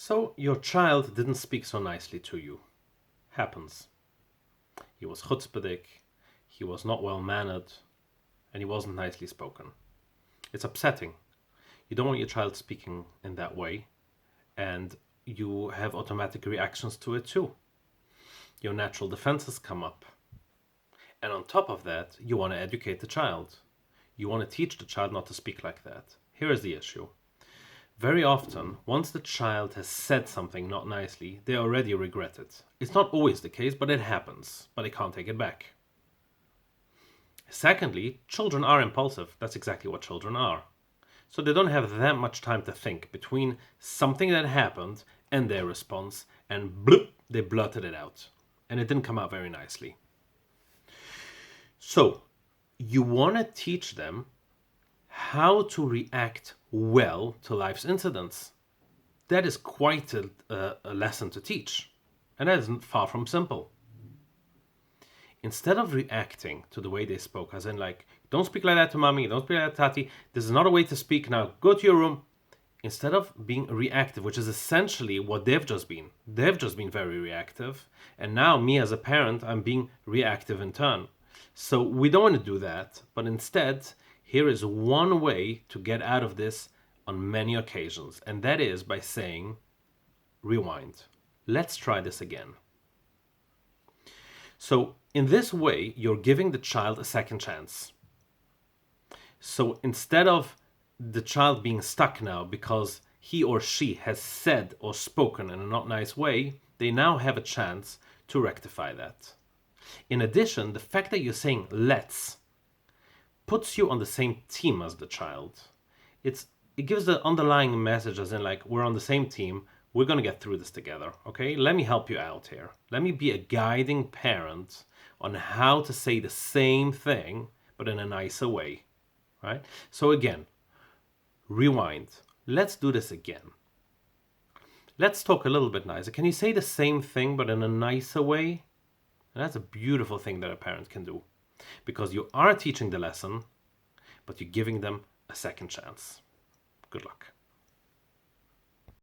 So your child didn't speak so nicely to you. Happens. He was chutzpah, he was not well mannered, and he wasn't nicely spoken. It's upsetting. You don't want your child speaking in that way, and you have automatic reactions to it too. Your natural defenses come up. And on top of that, you want to educate the child. You want to teach the child not to speak like that. Here is the issue. Very often, once the child has said something not nicely, they already regret it. It's not always the case, but it happens. But they can't take it back. Secondly, children are impulsive. That's exactly what children are. So they don't have that much time to think between something that happened and their response, and bloop, they blurted it out. And it didn't come out very nicely. So you want to teach them how to react well to life's incidents. That is quite a lesson to teach, and that isn't far from simple. Instead of reacting to the way they spoke, as in like, don't speak like that to mommy, don't speak like that to tati, this is not a way to speak, now go to your room. Instead of being reactive, which is essentially what they've just been very reactive, and now me as a parent, I'm being reactive in turn. So we don't want to do that, but instead, here is one way to get out of this on many occasions, and that is by saying, rewind. Let's try this again. So in this way, you're giving the child a second chance. So instead of the child being stuck now because he or she has said or spoken in a not nice way, they now have a chance to rectify that. In addition, the fact that you're saying let's puts you on the same team as the child. It gives the underlying message as in like, we're on the same team, we're going to get through this together, okay? Let me help you out here. Let me be a guiding parent on how to say the same thing, but in a nicer way, right? So again, rewind. Let's do this again. Let's talk a little bit nicer. Can you say the same thing, but in a nicer way? And that's a beautiful thing that a parent can do, because you are teaching the lesson, but you're giving them a second chance. Good luck.